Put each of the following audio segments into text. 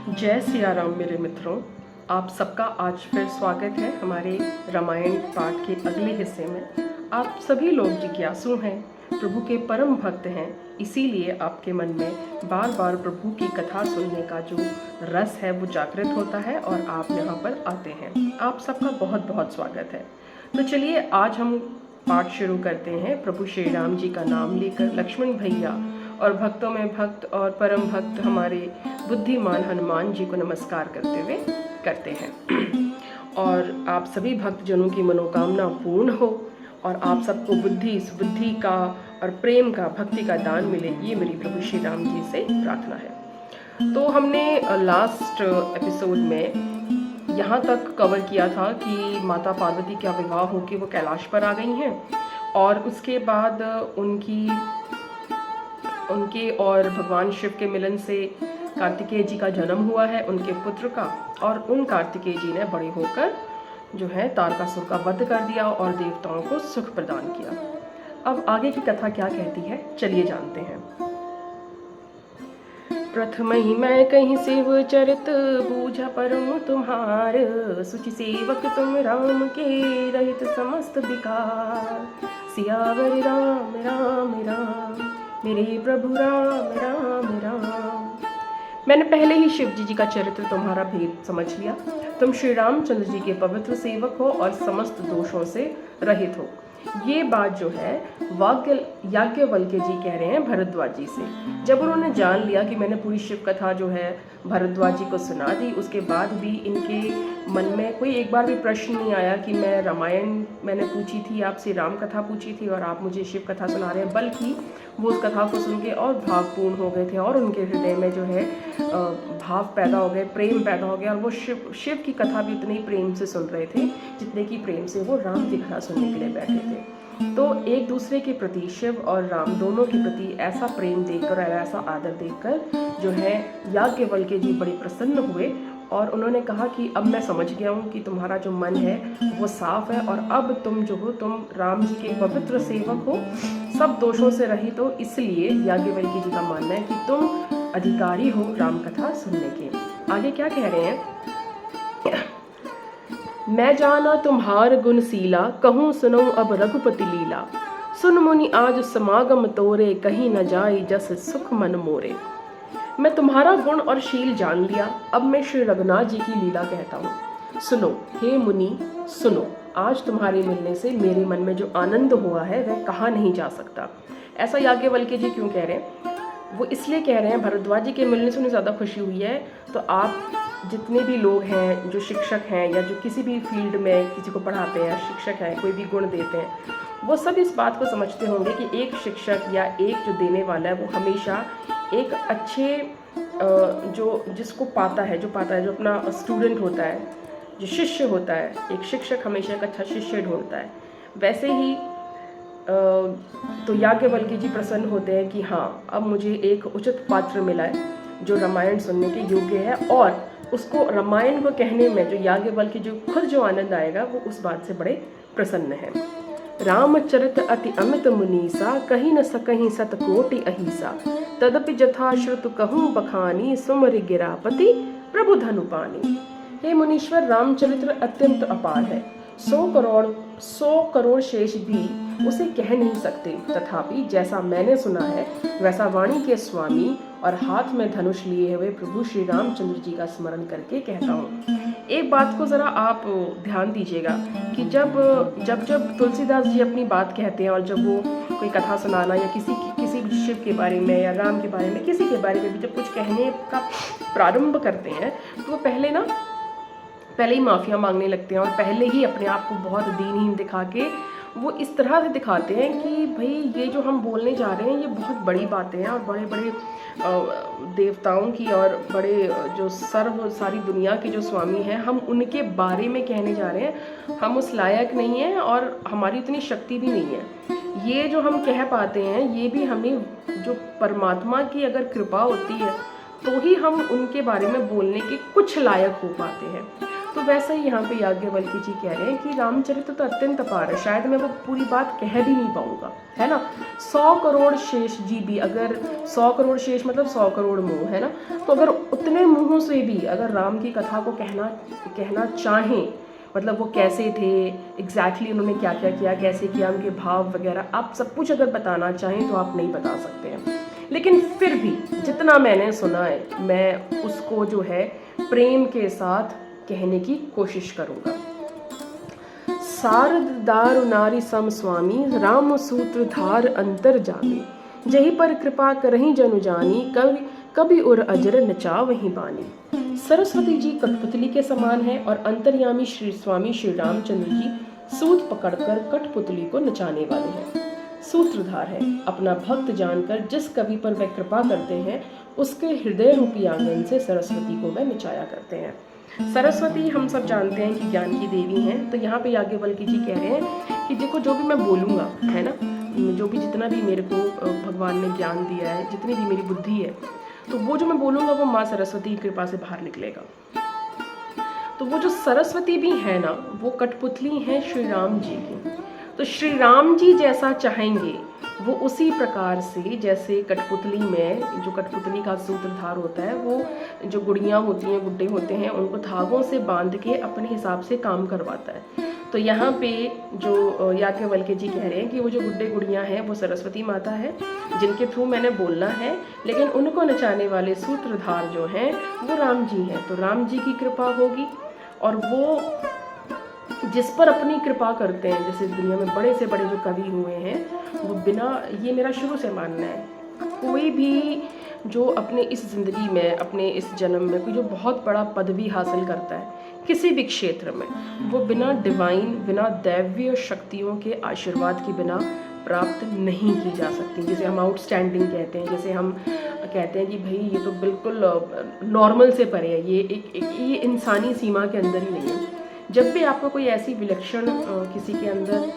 जय सिया राम मेरे मित्रों, आप सबका आज फिर स्वागत है हमारे रामायण पाठ के अगले हिस्से में। आप सभी लोग जिज्ञासु हैं, प्रभु के परम भक्त हैं, इसीलिए आपके मन में बार बार प्रभु की कथा सुनने का जो रस है वो जागृत होता है और आप यहाँ पर आते हैं। आप सबका बहुत बहुत स्वागत है। तो चलिए आज हम पाठ शुरू करते हैं। प्रभु श्री राम जी का नाम लेकर लक्ष्मण भैया और भक्तों में भक्त और परम भक्त हमारे बुद्धिमान हनुमान जी को नमस्कार करते हुए करते हैं। और आप सभी भक्तजनों की मनोकामना पूर्ण हो और आप सबको बुद्धि सुबुद्धि का और प्रेम का भक्ति का दान मिले, ये मेरी प्रभु श्री राम जी से प्रार्थना है। तो हमने लास्ट एपिसोड में यहाँ तक कवर किया था कि माता पार्वती का विवाह होकर वो कैलाश पर आ गई हैं और उसके बाद उनके और भगवान शिव के मिलन से कार्तिकेय जी का जन्म हुआ है, उनके पुत्र का, और उन कार्तिकेय जी ने बड़े होकर जो है तारकासुर का वध कर दिया और देवताओं को सुख प्रदान किया। अब आगे की कथा क्या कहती है, चलिए जानते हैं। प्रथम ही मैं कहीं शिव चरित बूझा परम तुम्हार, सुचि सेवक तुम राम के रहित समस्त विकार। सियावर राम राम राम मेरे प्रभु राम राम राम। मैंने पहले ही शिव जी का चरित्र तुम्हारा भेद समझ लिया। तुम श्री रामचंद्र जी के पवित्र सेवक हो और समस्त दोषों से रहित हो। ये बात जो है याज्ञवल्क्य जी कह रहे हैं भरद्वाज जी से। जब उन्होंने जान लिया कि मैंने पूरी शिव कथा जो है भरद्वाज जी को सुना दी, उसके बाद भी इनके मन में कोई एक बार भी प्रश्न नहीं आया कि मैं रामायण मैंने पूछी थी, आपसे राम कथा पूछी थी और आप मुझे शिव कथा सुना रहे हैं, बल्कि वो उस कथा को सुन के और भावपूर्ण हो गए थे और उनके हृदय में जो है भाव पैदा हो गए, प्रेम पैदा हो गया, और वो शिव की कथा भी उतने ही प्रेम से सुन रहे थे जितने की प्रेम से वो राम की कथा सुनने के लिए बैठे थे। तो एक दूसरे के प्रति, शिव और राम दोनों के प्रति ऐसा प्रेम देखकर और ऐसा आदर देखकर जो है याज्ञवल्क्य जी बड़े प्रसन्न हुए और उन्होंने कहा कि अब मैं समझ गया हूँ कि तुम्हारा जो मन है वो साफ है और अब तुम जो हो, तुम राम जी के पवित्र सेवक हो, सब दोषों से रहित हो। इसलिए याज्ञवल्क्य जी का मानना है कि तुम अधिकारी हो राम कथा सुनने के। आगे क्या कह रहे हैं, मैं जाना तुम्हार गुणशीला, कहूँ सुनो अब रघुपति लीला। सुन मुनि आज समागम तोरे, कहीं न जाई जस सुख मन मोरे। मैं तुम्हारा गुण और शील जान लिया, अब मैं श्री रघुनाथ जी की लीला कहता हूँ। सुनो हे मुनि सुनो, आज तुम्हारे मिलने से मेरे मन में जो आनंद हुआ है वह कहा नहीं जा सकता। ऐसा याज्ञवल्क्य जी क्यों कह रहे हैं? वो इसलिए कह रहे हैं भरद्वाज जी के मिलने से उन्हें ज़्यादा खुशी हुई है। तो आप जितने भी लोग हैं जो शिक्षक हैं या जो किसी भी फील्ड में किसी को पढ़ाते हैं, शिक्षक हैं, कोई भी गुण देते हैं, वो सब इस बात को समझते होंगे कि एक शिक्षक या एक जो देने वाला है वो हमेशा एक अच्छे जिसको पाता है जो अपना स्टूडेंट होता है, जो शिष्य होता है, एक शिक्षक हमेशा एक अच्छा शिष्य ढूंढता है। वैसे ही तो याज्ञवल्क्य जी प्रसन्न होते हैं कि हाँ, अब मुझे एक उचित पात्र मिला है जो रामायण सुनने के योग्य है, और उसको रामायण को कहने में जो याज्ञवल्क्य जो खुद जो आनंद आएगा वो उस बात से बड़े प्रसन्न है। रामचरित अति अमित मुनीसा, कहीं न सकहीं सतकोटि अहिसा। तदपि जथा श्रुत कहूँ बखानी, सुमरि गिरापति प्रभु धनुपानी। हे मुनीश्वर, रामचरित्र अत्यंत अपार है, 100 करोड़ शेष भी उसे कह नहीं सकते। तथापि जैसा मैंने सुना है वैसा वाणी के स्वामी और हाथ में धनुष लिए हुए प्रभु श्री रामचंद्र जी का स्मरण करके कहता हूँ। एक बात को ज़रा आप ध्यान दीजिएगा कि जब तुलसीदास जी अपनी बात कहते हैं और जब वो कोई कथा सुनाना या किसी भी शिव के बारे में या राम के बारे में, किसी के बारे में भी जब कुछ कहने का प्रारंभ करते हैं तो वो पहले ही माफ़िया मांगने लगते हैं और पहले ही अपने आप को बहुत दीनहीन दिखा के वो इस तरह से दिखाते हैं कि भाई ये जो हम बोलने जा रहे हैं ये बहुत बड़ी बातें हैं और बड़े बड़े देवताओं की और बड़े जो सारी दुनिया के जो स्वामी हैं, हम उनके बारे में कहने जा रहे हैं। हम उस लायक नहीं हैं और हमारी इतनी शक्ति भी नहीं है। ये जो हम कह पाते हैं ये भी हमें जो परमात्मा की अगर कृपा होती है तो ही हम उनके बारे में बोलने के कुछ लायक हो पाते हैं। तो वैसा ही यहाँ पे याज्ञवल्क्य जी कह रहे हैं कि रामचरित्र तो अत्यंत अपार है, शायद मैं वो पूरी बात कह भी नहीं पाऊंगा, है ना। 100 करोड़ शेष जी भी, अगर 100 करोड़ शेष मतलब 100 करोड़ मुंह, है ना। तो अगर उतने मुंहों से भी अगर राम की कथा को कहना चाहें, मतलब वो कैसे थे एग्जैक्टली, उन्होंने क्या क्या किया, कैसे किया, उनके भाव वगैरह, आप सब कुछ अगर बताना चाहें तो आप नहीं बता सकते हैं। लेकिन फिर भी जितना मैंने सुना है मैं उसको जो है प्रेम के साथ कहने की कोशिश करूँगा। सारद दारु नारी सम स्वामी, राम सूत्रधार अंतर जामी, जही पर कृपा करही जनु जानी, कभी उर अजर नचा वहीं बानी। सरस्वती जी कठपुतली के समान है और अंतर्यामी श्री स्वामी श्री रामचंद्र जी सूत पकड़कर कठपुतली को नचाने वाले हैं। सूत्रधार है, अपना भक्त जानकर जिस कवि पर वह कृपा करते हैं उसके हृदय रूपी आंगन से सरस्वती को वह नचाया करते हैं। सरस्वती हम सब जानते हैं कि ज्ञान की देवी हैं। तो यहाँ पे याज्ञवल्क्य जी कह रहे हैं कि देखो जो भी मैं बोलूँगा, है ना, जो भी जितना भी मेरे को भगवान ने ज्ञान दिया है, जितनी भी मेरी बुद्धि है, तो वो जो मैं बोलूँगा वो माँ सरस्वती की कृपा से बाहर निकलेगा। तो वो जो सरस्वती भी है ना, वो कठपुतली हैं श्री राम जी की। तो श्री राम जी जैसा चाहेंगे वो उसी प्रकार से, जैसे कठपुतली में जो कठपुतली का सूत्रधार होता है, वो जो गुड़ियाँ होती हैं, गुड्डे होते हैं, उनको धागों से बांध के अपने हिसाब से काम करवाता है। तो यहाँ पे जो याज्ञवल्क्य जी कह रहे हैं कि वो जो गुड्डे गुड़ियाँ हैं वो सरस्वती माता है जिनके थ्रू मैंने बोलना है, लेकिन उनको नचाने वाले सूत्रधार जो हैं वो राम जी हैं। तो राम जी की कृपा होगी, और वो जिस पर अपनी कृपा करते हैं, जैसे दुनिया में बड़े से बड़े जो कवि हुए हैं, वो बिना, ये मेरा शुरू से मानना है, कोई भी जो अपने इस ज़िंदगी में, अपने इस जन्म में कोई जो बहुत बड़ा पदवी हासिल करता है किसी भी क्षेत्र में, वो बिना डिवाइन, बिना दैवीय शक्तियों के आशीर्वाद के बिना प्राप्त नहीं की जा सकती। जैसे हम आउटस्टैंडिंग कहते हैं, जैसे हम कहते हैं कि भाई ये तो बिल्कुल नॉर्मल से परे है, ये इंसानी सीमा के अंदर ही नहीं है। जब भी आपको कोई ऐसी विलक्षण किसी के अंदर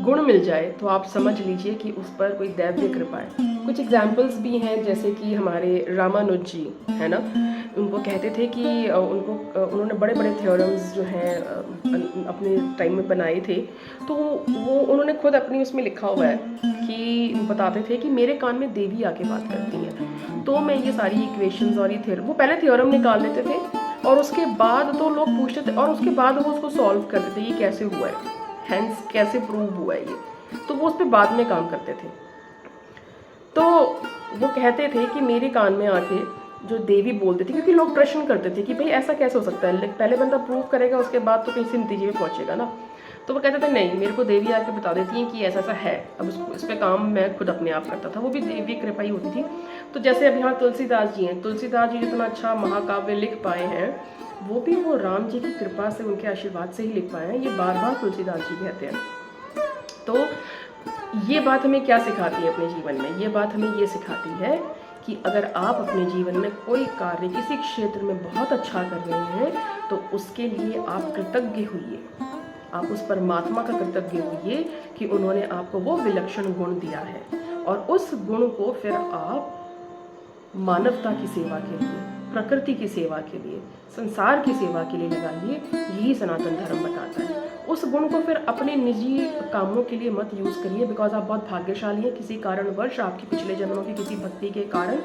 गुण मिल जाए तो आप समझ लीजिए कि उस पर कोई दैवीय कृपा है। कुछ एग्जाम्पल्स भी हैं, जैसे कि हमारे रामानुज जी, है ना, उनको कहते थे कि उन्होंने बड़े बड़े थ्योरम्स जो हैं अपने टाइम में बनाए थे। तो वो उन्होंने खुद अपनी उसमें लिखा हुआ है कि बताते थे कि मेरे कान में देवी आके बात करती हैं, तो मैं ये सारी इक्वेशंस और ये थ्योरम, वो पहले थ्योरम निकाल लेते थे और उसके बाद तो लोग पूछते थे और उसके बाद वो उसको सॉल्व करते थे, ये कैसे हुआ है, हैंस कैसे प्रूव हुआ है ये, तो वो उस पर बाद में काम करते थे। तो वो कहते थे कि मेरे कान में आके जो देवी बोलते थे, क्योंकि लोग प्रश्न करते थे कि भाई ऐसा कैसे हो सकता है, पहले बंदा प्रूव करेगा उसके बाद तो किसी नतीजे में पहुंचेगा ना। तो वो कहते थे नहीं, मेरे को देवी आके बता देती हैं कि ऐसा ऐसा है। अब इस पे काम मैं खुद अपने आप करता था, वो भी देवी कृपा ही होती थी। तो जैसे अब यहाँ तुलसीदास जी हैं, तुलसीदास जी जितना अच्छा महाकाव्य लिख पाए हैं, वो भी वो राम जी की कृपा से, उनके आशीर्वाद से ही लिख पाए हैं। ये बार बार तुलसीदास जी कहते हैं। तो ये बात हमें क्या सिखाती है अपने जीवन में? ये बात हमें ये सिखाती है कि अगर आप अपने जीवन में कोई कार्य किसी क्षेत्र में बहुत अच्छा कर रहे हैं तो उसके लिए आप कृतज्ञ होइए, आप उस परमात्मा का कृतज्ञ होइए कि उन्होंने आपको वो विलक्षण गुण दिया है, और उस गुण को फिर आप मानवता की सेवा के लिए, प्रकृति की सेवा के लिए, संसार की सेवा के लिए लगाइए। यही सनातन धर्म बताता है। उस गुण को फिर अपने निजी कामों के लिए मत यूज़ करिए, बिकॉज आप बहुत भाग्यशाली हैं। किसी कारणवश आपकी पिछले जन्मों की किसी भक्ति के कारण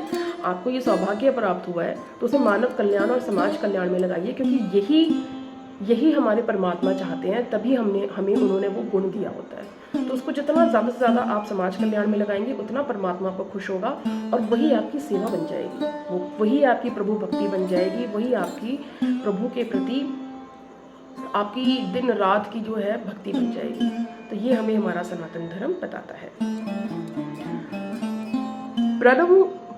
आपको ये सौभाग्य प्राप्त हुआ है, तो उसे मानव कल्याण और समाज कल्याण में लगाइए, क्योंकि यही हमारे परमात्मा चाहते हैं, तभी हमें उन्होंने वो गुण दिया होता है। तो उसको जितना ज़्यादा से ज़्यादा आप समाज कल्याण में लगाएंगे उतना परमात्मा आपको खुश होगा, और वही आपकी सेवा बन जाएगी, वही आपकी प्रभु भक्ति बन जाएगी, वही आपकी प्रभु के प्रति आपकी दिन रात की जो है भक्ति बन जाएगी। तो ये हमें हमारा सनातन धर्म बताता है।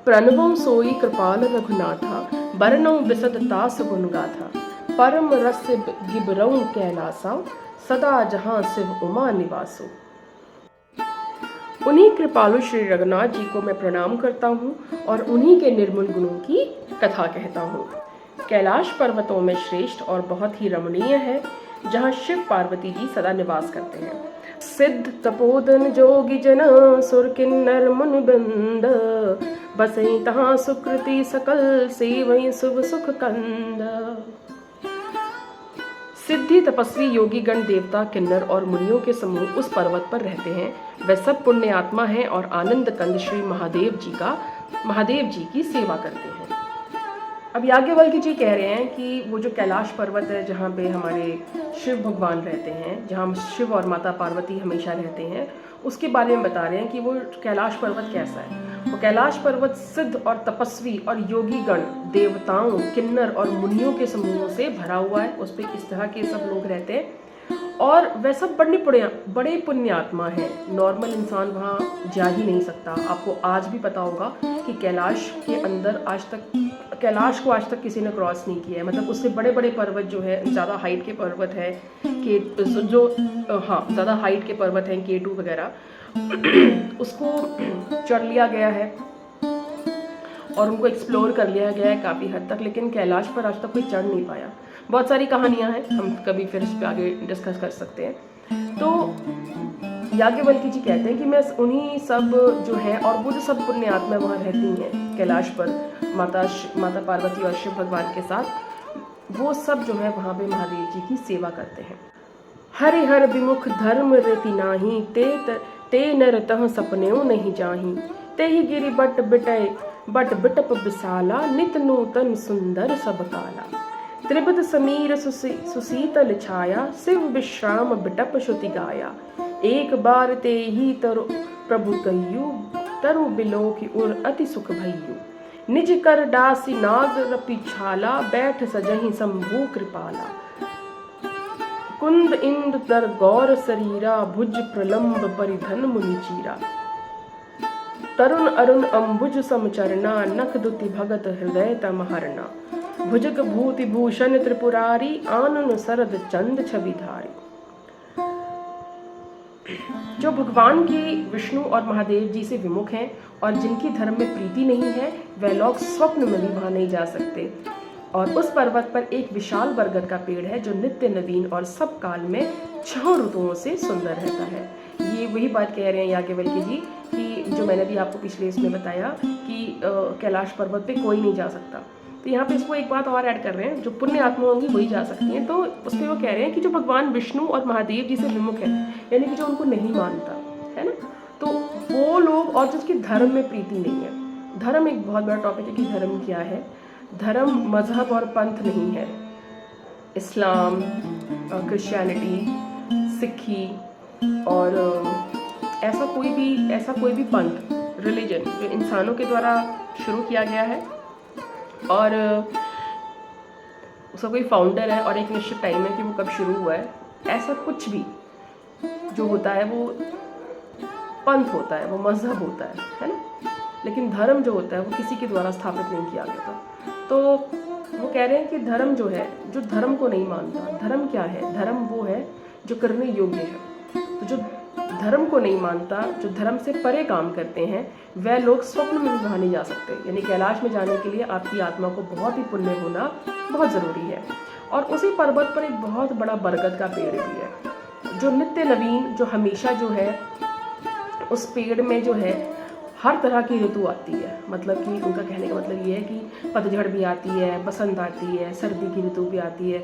प्रणवं सोई कृपाल रघुनाथा, बरनौ बिसद तास गुण गाथा, परम रस गिबरऊ कैलासा, सदा जहां शिव उमा निवासो। उन्हीं कृपालु श्री रघुनाथ जी को मैं प्रणाम करता हूँ और उन्हीं के निर्मल गुणों की कथा कहता हूँ। कैलाश पर्वतों में श्रेष्ठ और बहुत ही रमणीय है, जहाँ शिव पार्वती जी सदा निवास करते हैं। सिद्ध तपोधन जोगी जन सुर किन्नर मुनि बंद, बसई तहाँ सुकृति सकल सेवई शुभ सुख कंद। सिद्धि तपस्वी योगी गण देवता किन्नर और मुनियों के समूह उस पर्वत पर रहते हैं। वे सब पुण्य आत्मा हैं और आनंद कंद श्री महादेव जी की सेवा करते हैं। अब याज्ञवल्क्य जी कह रहे हैं कि वो जो कैलाश पर्वत है जहाँ पे हमारे शिव भगवान रहते हैं, जहाँ शिव और माता पार्वती हमेशा रहते हैं, उसके बारे में बता रहे हैं कि वो कैलाश पर्वत कैसा है। वो कैलाश पर्वत सिद्ध और तपस्वी और योगी गण देवताओं किन्नर और मुनियों के समूहों से भरा हुआ है। उस पर इस तरह के सब लोग रहते हैं और वह सब बड़े पुण्यात्मा हैं। नॉर्मल इंसान वहाँ जा ही नहीं सकता। आपको आज भी पता होगा कि कैलाश के अंदर कैलाश को आज तक किसी ने क्रॉस नहीं किया है। मतलब उससे बड़े बड़े पर्वत जो है, ज़्यादा हाइट के पर्वत है ज़्यादा हाइट के पर्वत हैं K2 वगैरह, उसको चढ़ लिया गया है और उनको एक्सप्लोर कर लिया गया है काफ़ी हद तक, लेकिन कैलाश पर आज तक कोई चढ़ नहीं पाया। बहुत सारी कहानियां हैं, हम कभी फिर इस पर आगे डिस्कस कर सकते हैं। तो याज्ञवल्क्य जी कहते हैं कि मैं उन्हीं सब जो है और वो जो सब पुण्य आत्मा वहाँ रहती हैं कैलाश पर माता पार्वती और शिव भगवान के साथ, वो सब जो है वहाँ पे महादेव जी की सेवा करते हैं। हरि हर विमुख धर्म रीति नाही, ते नर तह सपनेऊ नहीं जाही, ते ही गिरि बट बिटप विशाला, नित नूतन सुंदर सब काला। त्रिपद समीर सुशीतल छाया, शिव विश्राम बिटप श्रुति गाया। एक बार ते ही तरु प्रभु कहियु, तरु बिलोक उर अति सुख भइयु। निज कर डासी नाग रपि छाला, बैठ सजहि शंभु कृपाला। कुंद इंद दर गौर शरीरा, भुज प्रलंब परिधन मुनि चीरा। तरुण अरुण अम्बुज समचरना, नख दुति भगत हृदय तमहरना। भुजग भूति भूषण त्रिपुरारी, आनन सरद चंद छविधारी। जो भगवान की विष्णु और महादेव जी से विमुख हैं और जिनकी धर्म में प्रीति नहीं है, वह लोग स्वप्न में भी वहां नहीं जा सकते। और उस पर्वत पर एक विशाल बरगद का पेड़ है जो नित्य नवीन और सब काल में 6 ऋतुओं से सुंदर रहता है। ये वही बात कह रहे हैं याज्ञवल्क्य जी कि जो मैंने भी आपको पिछले इसमें बताया कि कैलाश पर्वत पे कोई नहीं जा सकता। तो यहाँ पे इसको एक बात और ऐड कर रहे हैं, जो पुण्य आत्मा होंगी वही जा सकती हैं। तो उसमें वो कह रहे हैं कि जो भगवान विष्णु और महादेव जी से विमुख है, यानी कि जो उनको नहीं मानता है ना, तो वो लोग और जिसकी धर्म में प्रीति नहीं है। धर्म एक बहुत बड़ा टॉपिक है कि धर्म क्या है। धर्म मजहब और पंथ नहीं है। इस्लाम, क्रिश्चियनिटी, सिखी और ऐसा कोई भी पंथ, रिलीजन जो इंसानों के द्वारा शुरू किया गया है और उसका कोई फाउंडर है और एक निश्चित टाइम है कि वो कब शुरू हुआ है, ऐसा कुछ भी जो होता है वो पंथ होता है, वो मजहब होता है ना। लेकिन धर्म जो होता है वो किसी के द्वारा स्थापित नहीं किया गया था। तो वो कह रहे हैं कि धर्म जो है, जो धर्म को नहीं मानता, धर्म क्या है? धर्म वो है जो करने योग्य है। तो जो धर्म को नहीं मानता, जो धर्म से परे काम करते हैं, वह लोग स्वप्न में भी वहाँ नहीं जा सकते। यानी कैलाश में जाने के लिए आपकी आत्मा को बहुत ही पुण्य होना बहुत ज़रूरी है। और उसी पर्वत पर एक बहुत बड़ा बरगद का पेड़ भी है जो नित्य नवीन, जो हमेशा जो है उस पेड़ में जो है हर तरह की ऋतु आती है। मतलब कि उनका कहने का मतलब ये है कि पतझड़ भी आती है, बसंत आती है, सर्दी की ऋतु भी आती है।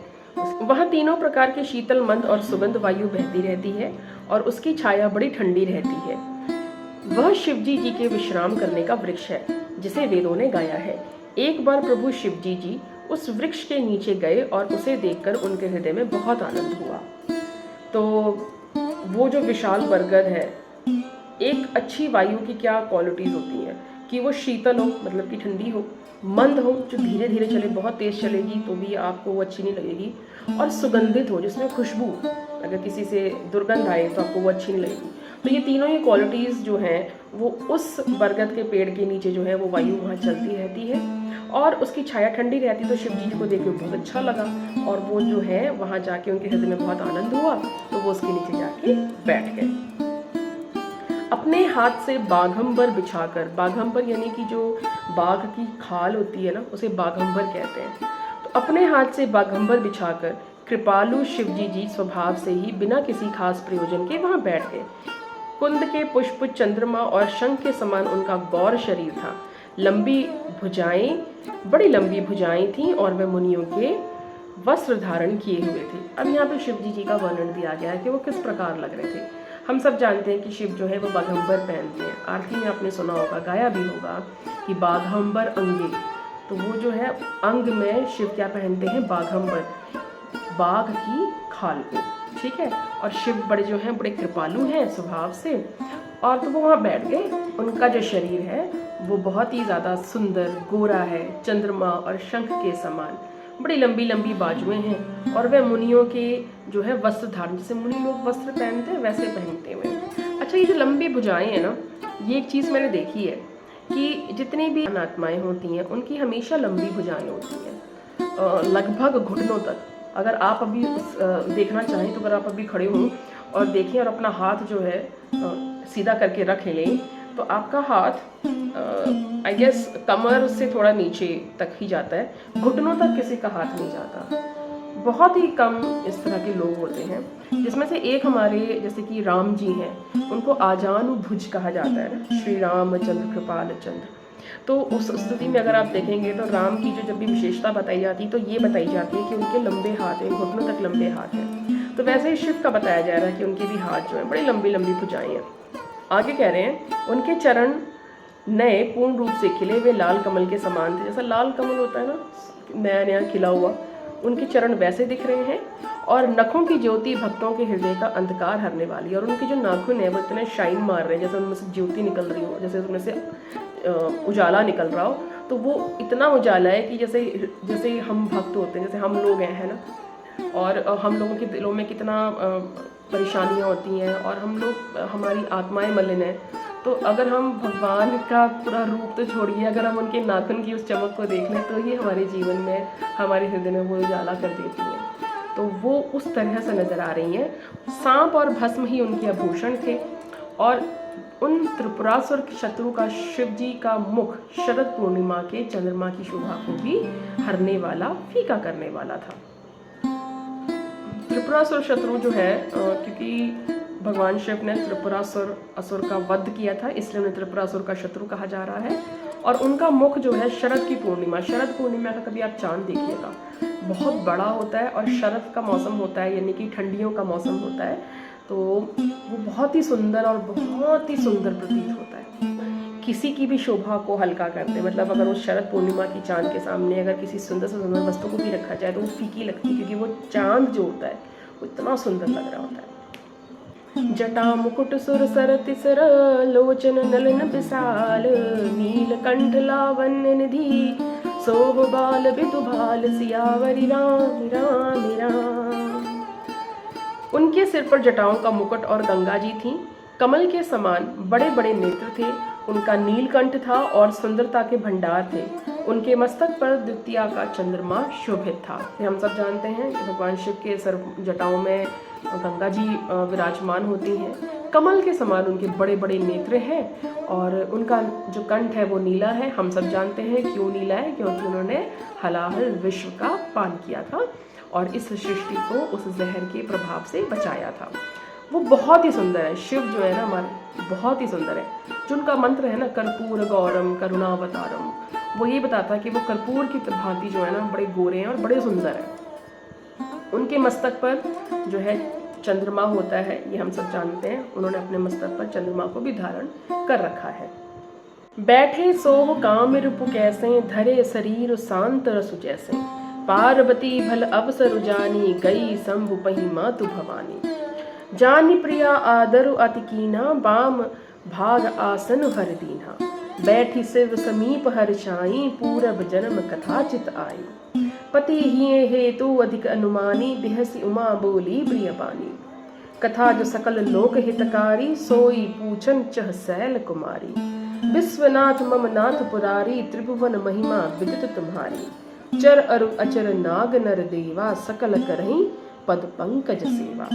वहाँ तीनों प्रकार के शीतल मंद और सुगंध वायु बहती रहती है और उसकी छाया बड़ी ठंडी रहती है। वह शिवजी जी के विश्राम करने का वृक्ष है जिसे वेदों ने गाया है। एक बार प्रभु शिवजी जी उस वृक्ष के नीचे गए और उसे देखकर उनके हृदय में बहुत आनंद हुआ। तो वो जो विशाल बरगद है, एक अच्छी वायु की क्या क्वालिटीज़ होती हैं कि वो शीतल हो, मतलब कि ठंडी हो, मंद हो, जो धीरे धीरे चले, बहुत तेज़ चलेगी तो भी आपको वो अच्छी नहीं लगेगी, और सुगंधित हो, जिसमें खुशबू, अगर किसी से दुर्गंध आए तो आपको वो अच्छी नहीं लगेगी। तो ये तीनों ही क्वालिटीज़ जो हैं वो उस बरगद के पेड़ के नीचे जो है वो वायु वहाँ चलती रहती है और उसकी छाया ठंडी रहती। तो शिव जी को देख के बहुत अच्छा लगा और वो जो है वहाँ जाके उनके हृदय में बहुत आनंद हुआ, तो वो उसके नीचे जाके बैठ गए। अपने हाथ से बाघंबर बिछाकर, बाघंबर यानी कि जो बाघ की खाल होती है ना, उसे बाघंबर कहते हैं। तो अपने हाथ से बाघंबर बिछाकर कृपालु शिवजी जी स्वभाव से ही बिना किसी खास प्रयोजन के वहां बैठ गए। कुंद के पुष्प, चंद्रमा और शंख के समान उनका गौर शरीर था। लंबी भुजाएं, बड़ी लंबी भुजाएं थीं और वे मुनियों के वस्त्र धारण किए हुए थे। अब यहाँ पे शिव जी का वर्णन दिया गया है कि वो किस प्रकार लग रहे थे। हम सब जानते हैं कि शिव जो है वो बाघंबर पहनते हैं। आरती में आपने सुना होगा, गाया भी होगा कि बाघंबर अंगे। तो वो जो है अंग में शिव क्या पहनते हैं, बाघंबर, बाघ की खाल को, ठीक है। और शिव बड़े जो हैं बड़े कृपालु हैं स्वभाव से, और तो वो वहाँ बैठ गए। उनका जो शरीर है वो बहुत ही ज़्यादा सुंदर गोरा है, चंद्रमा और शंख के समान, बड़ी लंबी लंबी बाजुएं हैं, और वह मुनियों के जो है वस्त्र धारण, जैसे मुनि लोग वस्त्र पहनते हैं वैसे पहनते हुए। अच्छा, ये जो लंबी भुजाएं हैं ना, ये एक चीज़ मैंने देखी है कि जितनी भी आत्माएं होती हैं उनकी हमेशा लंबी भुजाएं होती हैं, लगभग घुटनों तक। अगर आप अभी देखना चाहें तो अगर आप अभी खड़े हों और देखें और अपना हाथ जो है सीधा करके रख लें, तो आपका हाथ आई गेस कमर से थोड़ा नीचे तक ही जाता है, घुटनों तक किसी का हाथ नहीं जाता। बहुत ही कम इस तरह के लोग होते हैं, जिसमें से एक हमारे जैसे कि राम जी हैं, उनको आजानुभुज कहा जाता है ना, श्री रामचंद्र कृपाल चंद्र। तो उस स्थिति में अगर आप देखेंगे तो राम की जो जब भी विशेषता बताई जाती है तो ये बताई जाती है कि उनके लंबे हाथ हैं, घुटनों तक लंबे हाथ हैं। तो वैसे ही शिव का बताया जा रहा है कि उनके भी हाथ जो हैं बड़ी लंबी लंबी भुजाएं हैं। आगे कह रहे हैं, उनके चरण नए पूर्ण रूप से खिले हुए लाल कमल के समान थे। जैसा लाल कमल होता है ना, नया नया खिला हुआ, उनके चरण वैसे दिख रहे हैं। और नखों की ज्योति भक्तों के हृदय का अंधकार हरने वाली है। और उनके जो नाखून है वो इतने शाइन मार रहे हैं, जैसे उनमें से ज्योति निकल रही हो, जैसे उनमें से उजाला निकल रहा हो। तो वो इतना उजाला है कि जैसे जैसे हम भक्त होते हैं, जैसे हम लोग हैं, है ना, और हम लोगों के दिलों में कितना परेशानियाँ होती हैं, और हम लोग, हमारी आत्माएं मलिन हैं। तो अगर हम भगवान का पूरा रूप तो छोड़िए, अगर हम उनके नाखून की उस चमक को देख लें तो ये हमारे जीवन में, हमारे हृदय में वो उजाला कर देती हैं। तो वो उस तरह से नजर आ रही हैं। सांप और भस्म ही उनके आभूषण थे, और उन त्रिपुरासुर के शत्रु का शिव जी का मुख शरद पूर्णिमा के चंद्रमा की शोभा को भी हरने वाला, फीका करने वाला था। त्रिपुरासुर शत्रु जो है, क्योंकि भगवान शिव ने त्रिपुरासुर असुर का वध किया था, इसलिए उन्हें त्रिपुरासुर का शत्रु कहा जा रहा है। और उनका मुख जो है शरद की पूर्णिमा, शरद पूर्णिमा का कभी आप चांद देखिएगा, बहुत बड़ा होता है, और शरद का मौसम होता है, यानी कि ठंडियों का मौसम होता है, तो वो बहुत ही सुंदर और बहुत ही सुंदर प्रतीत होता है, किसी की भी शोभा को हल्का करते। मतलब अगर उस शरद पूर्णिमा की चांद के सामने अगर किसी सुंदर से सुंदर वस्तु को भी रखा जाए तो वो फीकी लगती है, क्योंकि वो चांद जो होता है वो इतना सुंदर लग रहा होता है। जटा मुकुट सुर सर तिसर लोचन नलन विशाल, नीलकंठ लावण्य निधि सोह बाल बिदु भाल, सियावरी राम राम राम। उनके सिर पर जटाओं का मुकुट और गंगा जी थी, कमल के समान बड़े बड़े नेत्र थे, उनका नीलकंठ था और सुंदरता के भंडार थे। उनके मस्तक पर द्वितीया का चंद्रमा शोभित था। हम सब जानते हैं कि भगवान शिव के सर जटाओं में गंगा जी विराजमान होती हैं। कमल के समान उनके बड़े बड़े नेत्र हैं, और उनका जो कंठ है वो नीला है। हम सब जानते हैं क्यों नीला है, क्योंकि उन्होंने हलाहल विश्व का पान किया था और इस सृष्टि को उस जहर के प्रभाव से बचाया था। वो बहुत ही सुंदर है। शिव जो है ना हमारे, बहुत ही सुंदर है। जो उनका मंत्र है ना, कर्पूर गौरम करुणावतारम, वो ये बताता है कि वो कर्पूर की भांति जो है ना बड़े गोरे हैं और बड़े सुंदर हैं। उनके मस्तक पर जो है चंद्रमा होता है, ये हम सब जानते हैं। उन्होंने अपने मस्तक पर चंद्रमा को भी धारण कर रखा है। बैठे सोह काम रिपु कैसे, धरे शरीर शांत रसु जैसे, पार्वती भल अवसर जानी, गई शंभु पही मातु भवानी। जानी प्रिया आदरु अति कीना, बाम भाग आसन हर दीना, बैठी शिव समीप हर छाई, पूरब जन्म कथाचित आई। पति हिये हेतु अधिक अनुमानी, बिहसी उमा बोली प्रियपानी। कथा जो सकल लोक हितकारी, सोई पूछन चह शैल कुमारी। विश्वनाथ मम नाथ पुरारी, त्रिभुवन महिमा विदित तुम्हारी। चर अरु अचर नाग नर देवा, सकल करहीं पद पंकज सेवा।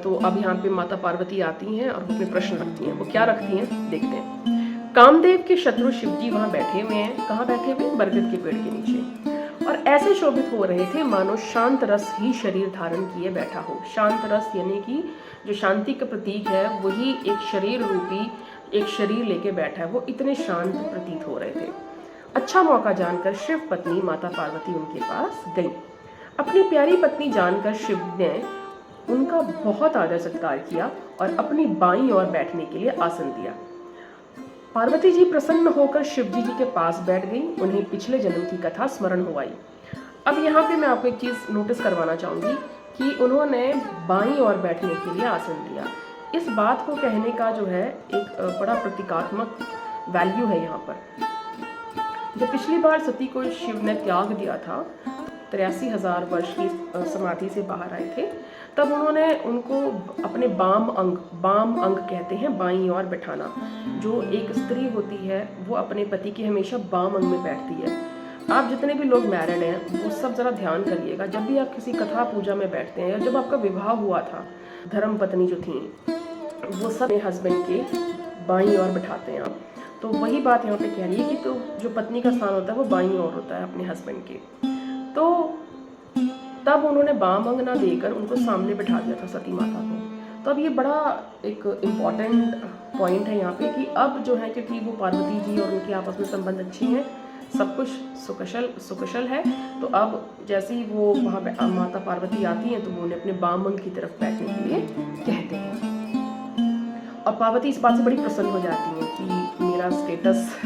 तो अब यहाँ पे माता पार्वती आती हैं और अपने प्रश्न रखती हैं। वो क्या रखती हैं देखते हैं। कामदेव के शत्रु शिवजी वहाँ बैठे हुए हैं। कहाँ बैठे हुए? बरगद के पेड़ के नीचे। और ऐसे शोभित हो रहे थे मानो शांत रस ही शरीर धारण किए बैठा हो। शांत रस यानी कि जो शांति का प्रतीक है वही एक शरीर रूपी एक शरीर लेके बैठा है, वो इतने शांत प्रतीत हो रहे थे। अच्छा मौका जानकर शिव पत्नी माता पार्वती उनके पास गई। अपनी प्यारी पत्नी जानकर शिव ने उनका बहुत आदर सत्कार किया और अपनी बाईं ओर बैठने के लिए आसन दिया। पार्वती जी प्रसन्न होकर शिव जी के पास बैठ गई। उन्हें पिछले जन्म की कथा स्मरण हो आई। अब यहाँ पे मैं आपको एक चीज़ नोटिस करवाना चाहूँगी कि उन्होंने बाईं ओर बैठने के लिए आसन दिया। इस बात को कहने का जो है एक बड़ा प्रतीकात्मक वैल्यू है यहाँ पर। जब पिछली बार सती को शिव ने त्याग दिया था, 83,000 वर्ष की समाधि से बाहर आए थे, तब उन्होंने उनको अपने बाम अंग कहते हैं बाईं ओर बैठाना। जो एक स्त्री होती है वो अपने पति के हमेशा बाम अंग में बैठती है। आप जितने भी लोग मैरिड हैं वो सब ज़रा ध्यान करिएगा, जब भी आप किसी कथा पूजा में बैठते हैं या जब आपका विवाह हुआ था, धर्म पत्नी जो थी वो सब अपने हस्बैंड के बाईं ओर बैठाते हैं आप। तो वही बात यहाँ पे कह रही है कि तो जो पत्नी का स्थान होता है वो बाईं ओर होता है अपने हस्बैंड के। तो तब उन्होंने बाम अंग ना देकर उनको सामने बैठा दिया था सती माता को। तो अब ये बड़ा एक इम्पॉर्टेंट पॉइंट है यहाँ पे कि अब जो है, क्योंकि वो पार्वती जी और उनके आपस में संबंध अच्छी हैं, सब कुछ सुकुशल है, तो अब जैसे ही वो वहाँ पे माता पार्वती आती हैं तो वो उन्हें अपने बाम अंग की तरफ बैठने के लिए कहते हैं। और पार्वती इस बात से बड़ी प्रसन्न हो जाती हैं कि मेरा स्टेटस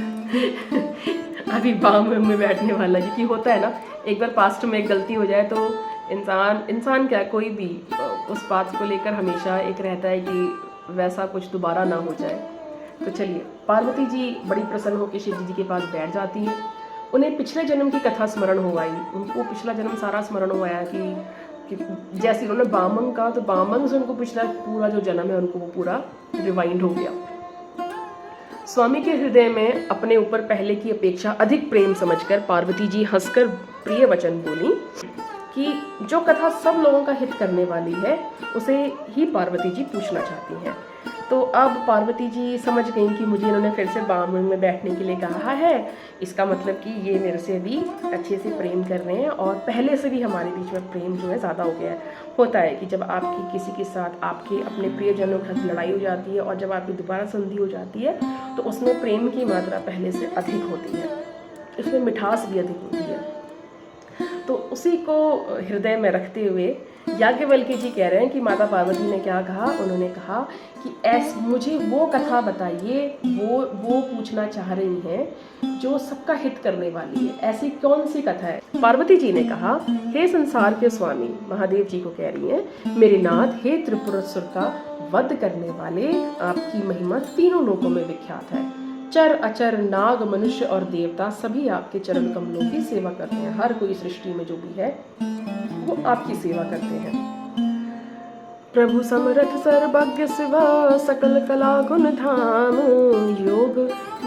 अभी बाम में बैठने वाला, क्योंकि होता है ना, एक बार पास्ट में एक गलती हो जाए तो इंसान क्या कोई भी उस बात को लेकर हमेशा एक रहता है कि वैसा कुछ दोबारा ना हो जाए। तो चलिए, पार्वती जी बड़ी प्रसन्न होकर शिव जी के पास बैठ जाती हैं। उन्हें पिछले जन्म की कथा स्मरण हो आई। उनको पिछला जन्म सारा स्मरण हो आया कि जैसे उन्होंने बामंग कहा तो बामंग से उनको पिछला पूरा जो जन्म है उनको वो पूरा रिवाइंड हो गया। स्वामी के हृदय में अपने ऊपर पहले की अपेक्षा अधिक प्रेम समझकर पार्वती जी हंसकर प्रिय वचन बोली कि जो कथा सब लोगों का हित करने वाली है उसे ही पार्वती जी पूछना चाहती हैं। तो अब पार्वती जी समझ गई कि मुझे इन्होंने फिर से बाम में बैठने के लिए कहा है, इसका मतलब कि ये मेरे से भी अच्छे से प्रेम कर रहे हैं और पहले से भी हमारे बीच में प्रेम जो है ज़्यादा हो गया है। होता है कि जब आपकी किसी के साथ आपके अपने प्रियजनों के साथ लड़ाई हो जाती है और जब आपकी दोबारा संधि हो जाती है तो उसमें प्रेम की मात्रा पहले से अधिक होती है, इसमें मिठास भी अधिक होती है। तो उसी को हृदय में रखते हुए याज्ञवल्क्य जी कह रहे हैं कि माता पार्वती ने क्या कहा। उन्होंने कहा कि मुझे वो कथा बताइए, वो पूछना चाह रही हैं जो सबका हित करने वाली है, ऐसी कौन सी कथा है। पार्वती जी ने कहा, हे संसार के स्वामी, महादेव जी को कह रही हैं, मेरे नाथ, हे त्रिपुरासुर का वध करने वाले, आपकी महिमा तीनों लोकों में विख्यात है। चर अचर नाग मनुष्य और देवता सभी आपके चरण कमलों की सेवा करते हैं। हर कोई सृष्टि में जो भी है वो आपकी सेवा करते हैं। प्रभु समर्थ सर्वज्ञ शिवा सकल कला गुण धाम, योग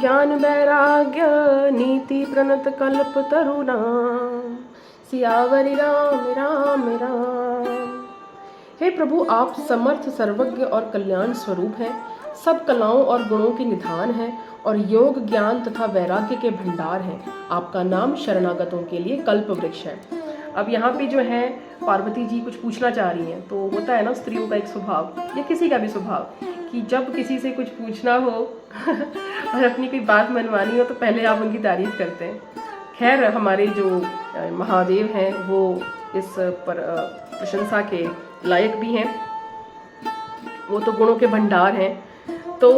ज्ञान वैराग्य नीति प्रणत कल्प तरुणाम, सियावरी राम राम राम। हे प्रभु, आप समर्थ सर्वज्ञ और कल्याण स्वरूप हैं, सब कलाओं और गुणों के निधान हैं और योग ज्ञान तथा वैराग्य के भंडार हैं। आपका नाम शरणागतों के लिए कल्प वृक्ष है। अब यहाँ पे जो है पार्वती जी कुछ पूछना चाह रही हैं। तो होता है ना स्त्रियों का एक स्वभाव या किसी का भी स्वभाव कि जब किसी से कुछ पूछना हो और अपनी कोई बात मनवानी हो तो पहले आप उनकी तारीफ करते हैं। खैर, हमारे जो महादेव हैं वो इस पर प्रशंसा के लायक भी हैं, वो तो गुणों के भंडार हैं। तो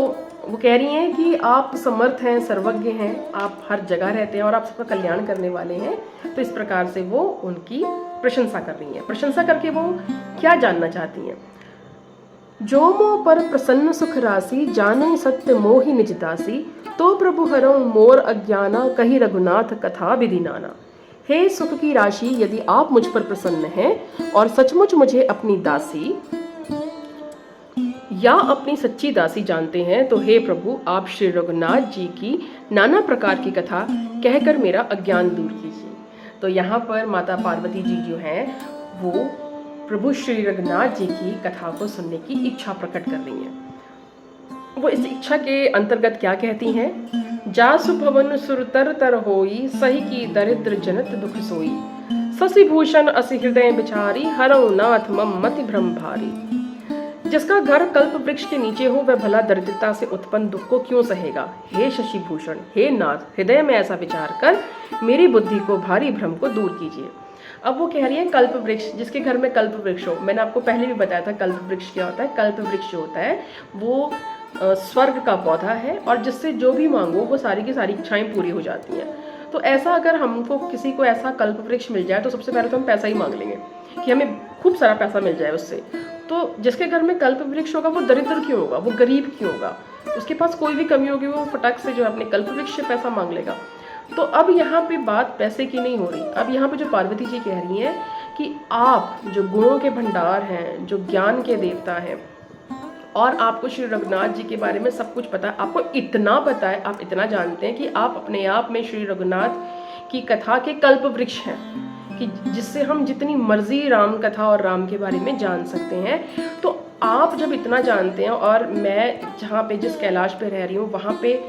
वो कह रही हैं कि आप समर्थ हैं, सर्वज्ञ हैं, आप हर जगह रहते हैं और आप सबका कल्याण करने वाले हैं। तो इस प्रकार से वो उनकी प्रशंसा कर रही हैं। प्रशंसा करके वो क्या जानना चाहती हैं। जो मोह पर प्रसन्न सुख राशि, जाने सत्य मोहि निज दासी, तो प्रभु हरौ मोर अज्ञाना, कही रघुनाथ कथा विधि नाना। हे सुख की राशि, यदि आप मुझ पर प्रसन्न हैं और सचमुच मुझे अपनी दासी या अपनी सच्ची दासी जानते हैं तो हे प्रभु, आप श्री रघुनाथ जी की नाना प्रकार की कथा कहकर मेरा अज्ञान दूर कीजिए। तो यहाँ पर माता पार्वती जी जो हैं वो प्रभु श्री रघुनाथ जी की कथा को सुनने की इच्छा प्रकट कर रही हैं। वो इस इच्छा के अंतर्गत क्या कहती हैं जासु भवन सुर तर तर होई, सही की दरिद्र जनत दुख सोई। शशि भूषण असि हृदय बिचारी, हरऊ नाथ मम मति भ्रम भारी। जिसका घर कल्प वृक्ष के नीचे हो वह भला दरिद्रता से उत्पन्न दुख को क्यों सहेगा। हे शशि भूषण, हे नाथ, हृदय में ऐसा विचार कर मेरी बुद्धि को भारी भ्रम को दूर कीजिए। अब वो कह रही है कल्प वृक्ष, जिसके घर में कल्प वृक्ष हो। मैंने आपको पहले भी बताया था कल्प वृक्ष क्या होता है। कल्प वृक्ष जो होता है वो स्वर्ग का पौधा है और जिससे जो भी मांगो वो सारी की सारी इच्छाएं पूरी हो जाती हैं। तो ऐसा अगर हमको किसी को ऐसा कल्प वृक्ष मिल जाए तो सबसे पहले तो हम पैसा ही मांग लेंगे कि हमें खूब सारा पैसा मिल जाए उससे। तो जिसके घर में कल्प वृक्ष होगा वो दरिद्र क्यों होगा, वो गरीब क्यों होगा, उसके पास कोई भी कमी होगी वो फटाक से जो अपने कल्प वृक्ष से पैसा मांग लेगा। तो अब यहाँ पे बात पैसे की नहीं हो रही। अब यहाँ पे जो पार्वती जी कह रही हैं कि आप जो गुणों के भंडार हैं, जो ज्ञान के देवता हैं, और आपको श्री रघुनाथ जी के बारे में सब कुछ पता है, आपको इतना पता है, आप इतना जानते हैं कि आप अपने आप में श्री रघुनाथ की कथा के कल्प वृक्ष हैं, कि जिससे हम जितनी मर्जी राम कथा और राम के बारे में जान सकते हैं। तो आप जब इतना जानते हैं और मैं जहाँ पे जिस कैलाश पे रह रही हूँ वहाँ पे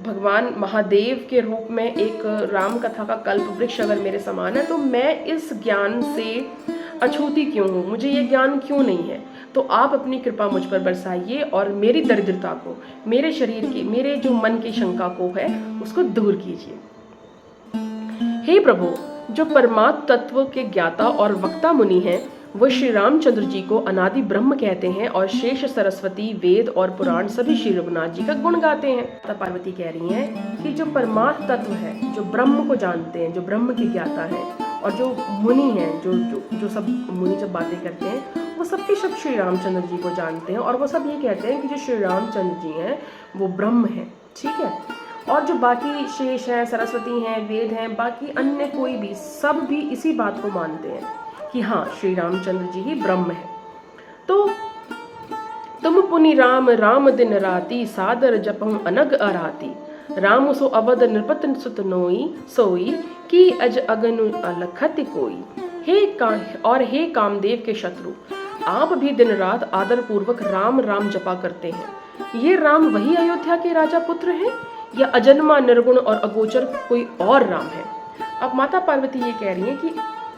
भगवान महादेव के रूप में एक राम कथा का कल्प वृक्ष अगर मेरे समान है, तो मैं इस ज्ञान से अछूती क्यों हूँ, मुझे ये ज्ञान क्यों नहीं है। तो आप अपनी कृपा मुझ पर बरसाइए और मेरी दरिद्रता को, मेरे शरीर की, मेरे जो मन की शंका को है उसको दूर कीजिए। हे प्रभु, जो परमात्म तत्व के ज्ञाता और वक्ता मुनि हैं वो श्री रामचंद्र जी को अनादि ब्रह्म कहते हैं और शेष सरस्वती, वेद और पुराण सभी श्री रघुनाथ जी का गुण गाते हैं। माता पार्वती कह रही हैं कि जो परमात्म तत्व है, जो ब्रह्म को जानते हैं, जो ब्रह्म के ज्ञाता है, और जो मुनि हैं, जो सब मुनि जब बातें करते हैं वो सबके सब श्री रामचंद्र जी को जानते हैं और वो सब ये कहते हैं कि जो श्री रामचंद्र जी हैं वो ब्रह्म है। ठीक है। और जो बाकी शेष हैं, सरस्वती हैं, वेद हैं, बाकी अन्य कोई भी, सब भी इसी बात को मानते हैं कि हाँ श्री रामचंद्र जी ही ब्रह्म है। तो तुम पुनि राम राम दिन राती, सादर जपहु अनग अराती। राम सो अवध नृपत सुत नोई, सोई की अज अगनु अलखत कोई। हे कामदेव के शत्रु, आप भी दिन रात आदर पूर्वक राम राम जपा करते हैं। ये राम वही अयोध्या के राजा पुत्र हैं या अजन्मा, निर्गुण और अगोचर कोई और राम है। अब माता पार्वती ये कह रही है कि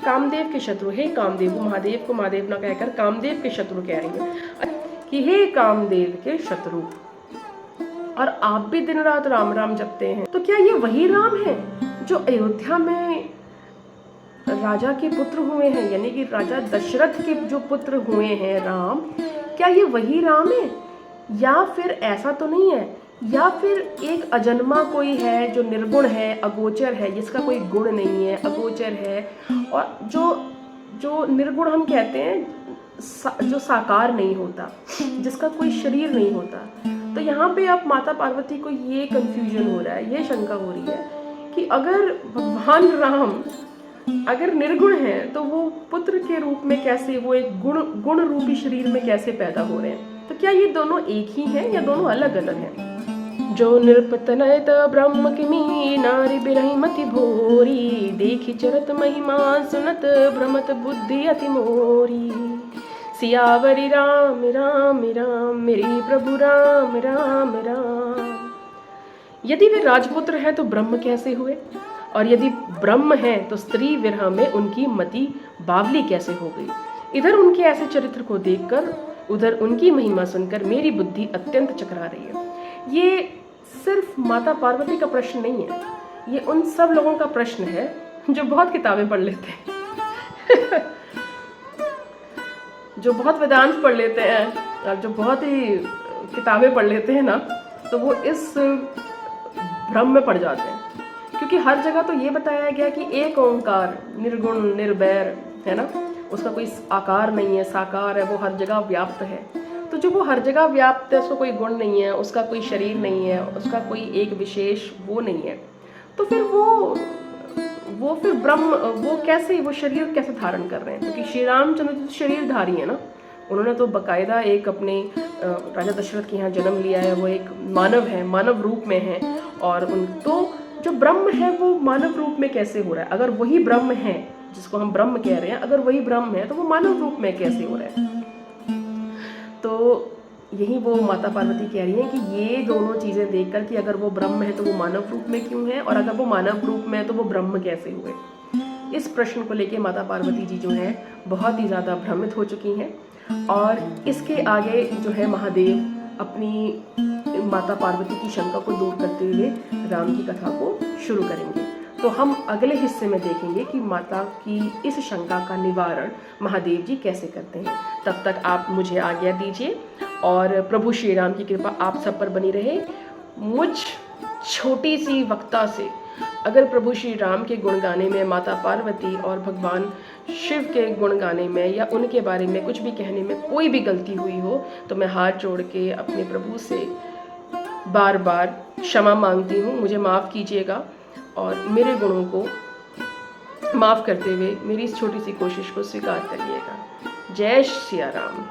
कामदेव के शत्रु, हे कामदेव, वो महादेव को महादेव ना कहकर कामदेव के शत्रु कह रही है कि हे कामदेव के शत्रु, और आप भी दिन रात राम राम जपते हैं। तो क्या ये वही राम है जो अयोध्या में राजा के पुत्र हुए हैं, यानी कि राजा दशरथ के जो पुत्र हुए हैं राम, क्या ये वही राम है? या फिर ऐसा तो नहीं है, या फिर एक अजन्मा कोई है जो निर्गुण है, अगोचर है, जिसका कोई गुण नहीं है, अगोचर है, और जो निर्गुण हम कहते हैं, जो साकार नहीं होता, जिसका कोई शरीर नहीं होता। तो यहाँ पे अब माता पार्वती को ये कंफ्यूजन हो रहा है, ये शंका हो रही है कि अगर भगवान राम अगर निर्गुण है तो वो पुत्र के रूप में कैसे, वो एक गुण रूपी शरीर में कैसे पैदा हो रहे हैं। तो क्या ये दोनों एक ही हैं या दोनों अलग अलग हैं? जो नृपतनयत ब्रह्म किमी, नारी बिरहिमति भोरी। देखी चरत महिमा सुनत, भ्रमत बुद्धि अति मोरी। सियावरी राम राम राम, मेरी प्रभु राम राम राम। यदि वे राजपुत्र हैं तो ब्रह्म कैसे हुए, और यदि ब्रह्म है तो स्त्री विरह में उनकी मति बावली कैसे हो गई। इधर उनके ऐसे चरित्र को देखकर, उधर उनकी महिमा सुनकर मेरी बुद्धि अत्यंत चकरा रही है। ये सिर्फ माता पार्वती का प्रश्न नहीं है, ये उन सब लोगों का प्रश्न है जो बहुत किताबें पढ़ लेते हैं जो बहुत वेदांत पढ़ लेते हैं और जो बहुत ही किताबें पढ़ लेते हैं ना, तो वो इस भ्रम में पड़ जाते हैं। क्योंकि हर जगह तो ये बताया गया कि एक ओंकार निर्गुण निर्वैर है ना, उसका कोई आकार नहीं है, साकार है, वो हर जगह व्याप्त है। तो जो वो हर जगह व्याप्त है, उसका कोई गुण नहीं है, उसका कोई शरीर नहीं है, उसका कोई एक विशेष वो नहीं है, तो फिर वो फिर ब्रह्म, वो कैसे, वो शरीर कैसे धारण कर रहे हैं? क्योंकि श्री रामचंद्र तो शरीरधारी है ना, उन्होंने तो बकायदा एक अपने राजा दशरथ के यहाँ जन्म लिया है, वो एक मानव है, मानव रूप में है। और उन तो जो ब्रह्म है वो मानव रूप में कैसे हो रहा है? अगर वही ब्रह्म है जिसको हम ब्रह्म कह रहे हैं, अगर वही ब्रह्म है तो वो मानव रूप में कैसे हो रहा है? तो यही वो माता पार्वती कह रही हैं कि ये दोनों चीज़ें देखकर कि अगर वो ब्रह्म है तो वो मानव रूप में क्यों है, और अगर वो मानव रूप में है तो वो ब्रह्म कैसे हुए। इस प्रश्न को लेके माता पार्वती जी जो है बहुत ही ज़्यादा भ्रमित हो चुकी हैं, और इसके आगे जो है महादेव अपनी माता पार्वती की शंका को दूर करते हुए राम की कथा को शुरू करेंगे। तो हम अगले हिस्से में देखेंगे कि माता की इस शंका का निवारण महादेव जी कैसे करते हैं। तब तक आप मुझे आज्ञा दीजिए, और प्रभु श्री राम की कृपा आप सब पर बनी रहे। मुझ छोटी सी वक्ता से अगर प्रभु श्री राम के गुण गाने में, माता पार्वती और भगवान शिव के गुण गाने में या उनके बारे में कुछ भी कहने में कोई भी गलती हुई हो, तो मैं हाथ जोड़ के अपने प्रभु से बार बार क्षमा मांगती हूँ। मुझे माफ़ कीजिएगा और मेरे गुणों को माफ़ करते हुए मेरी इस छोटी सी कोशिश को स्वीकार करिएगा। जय सिया राम।